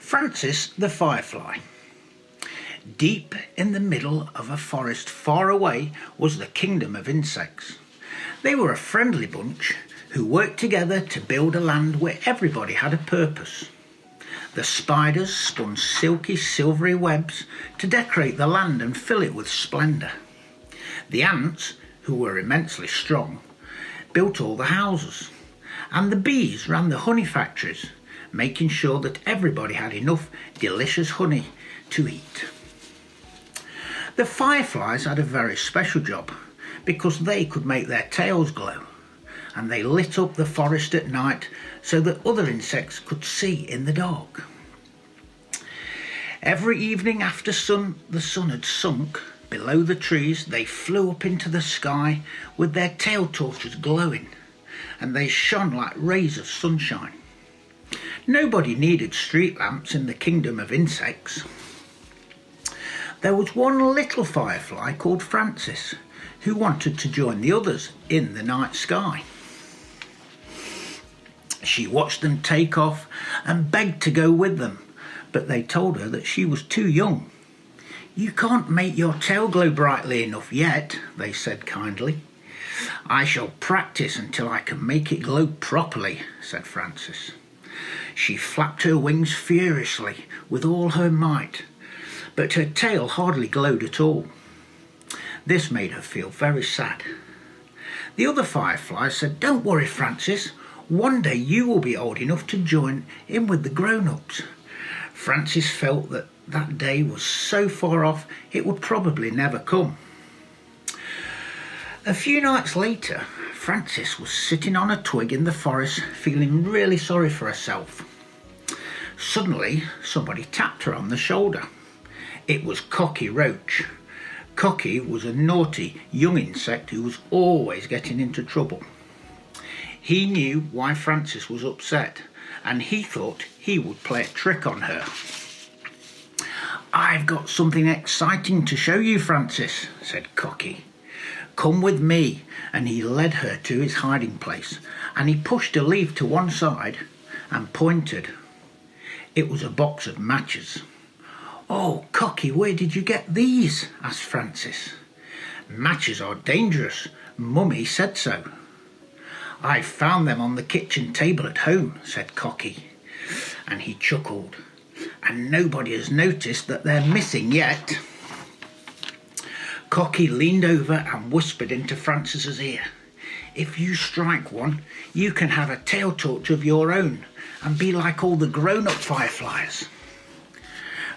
Francis the Firefly. Deep in the middle of a forest far away was the kingdom of insects. They were a friendly bunch who worked together to build a land where everybody had a purpose. The spiders spun silky, silvery webs to decorate the land and fill it with splendour. The ants, who were immensely strong, built all the houses, and the bees ran the honey factories, making sure that everybody had enough delicious honey to eat. The fireflies had a very special job because they could make their tails glow, and they lit up the forest at night so that other insects could see in the dark. Every evening after the sun had sunk below the trees, they flew up into the sky with their tail torches glowing, and they shone like rays of sunshine. Nobody needed street lamps in the kingdom of insects. There was one little firefly called Francis who wanted to join the others in the night sky. She watched them take off and begged to go with them, but they told her that she was too young. "You can't make your tail glow brightly enough yet," they said kindly. "I shall practice until I can make it glow properly," said Francis. She flapped her wings furiously with all her might, but her tail hardly glowed at all. This made her feel very sad. The other fireflies said, "Don't worry, Francis. One day you will be old enough to join in with the grown-ups." Francis felt that that day was so far off it would probably never come. A few nights later, Francis was sitting on a twig in the forest feeling really sorry for herself. Suddenly, somebody tapped her on the shoulder. It was Cocky Roach. Cocky was a naughty young insect who was always getting into trouble. He knew why Francis was upset, and he thought he would play a trick on her. "I've got something exciting to show you, Francis," said Cocky. "Come with me," and he led her to his hiding place, and he pushed a leaf to one side and pointed. It was a box of matches. "Oh, Cocky, where did you get these?" asked Francis. "Matches are dangerous. Mummy said so." "I found them on the kitchen table at home," said Cocky, and he chuckled. "And nobody has noticed that they're missing yet." Cocky leaned over and whispered into Francis's ear, "If you strike one, you can have a tail torch of your own and be like all the grown-up fireflies."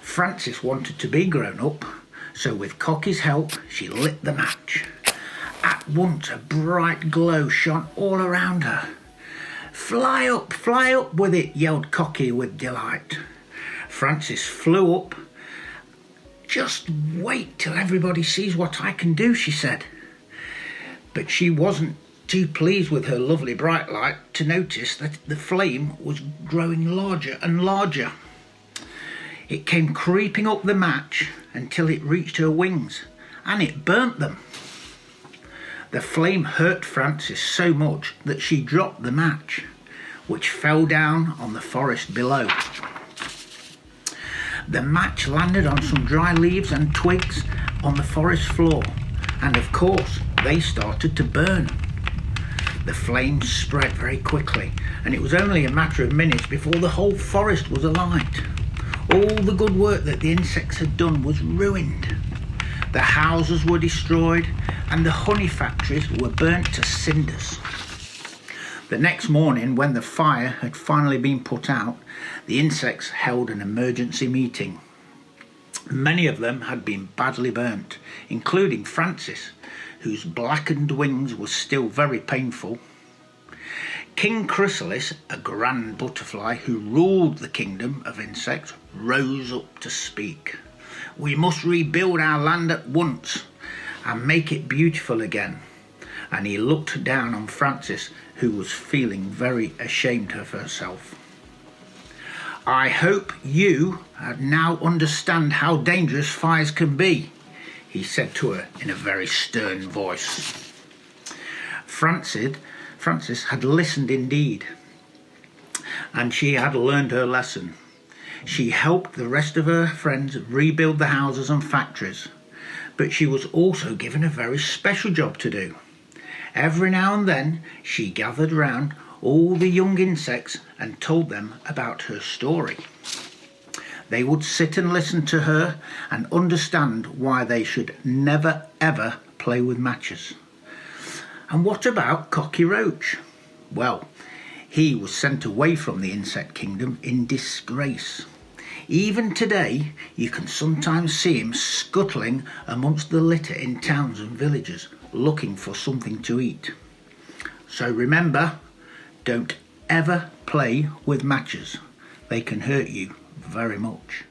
Francis wanted to be grown up, so with Cocky's help she lit the match. At once a bright glow shone all around her. fly up with it," yelled Cocky with delight. Francis flew up. "Just wait till everybody sees what I can do," she said. But she wasn't too pleased with her lovely bright light to notice that the flame was growing larger and larger. It came creeping up the match until it reached her wings, and it burnt them. The flame hurt Francis so much that she dropped the match, which fell down on the forest below. The match landed on some dry leaves and twigs on the forest floor, and of course they started to burn. The flames spread very quickly, and it was only a matter of minutes before the whole forest was alight. All the good work that the insects had done was ruined. The houses were destroyed, and the honey factories were burnt to cinders. The next morning, when the fire had finally been put out, the insects held an emergency meeting. Many of them had been badly burnt, including Francis, whose blackened wings were still very painful. King Chrysalis, a grand butterfly who ruled the kingdom of insects, rose up to speak. "We must rebuild our land at once and make it beautiful again." And he looked down on Francis, who was feeling very ashamed of herself. "I hope you now understand how dangerous fires can be," he said to her in a very stern voice. Francis had listened indeed, and she had learned her lesson. She helped the rest of her friends rebuild the houses and factories, but she was also given a very special job to do. Every now and then she gathered round all the young insects and told them about her story. They would sit and listen to her and understand why they should never ever play with matches. And what about Cocky Roach? Well, he was sent away from the insect kingdom in disgrace. Even today, you can sometimes see him scuttling amongst the litter in towns and villages, looking for something to eat. So remember, don't ever play with matches. They can hurt you very much.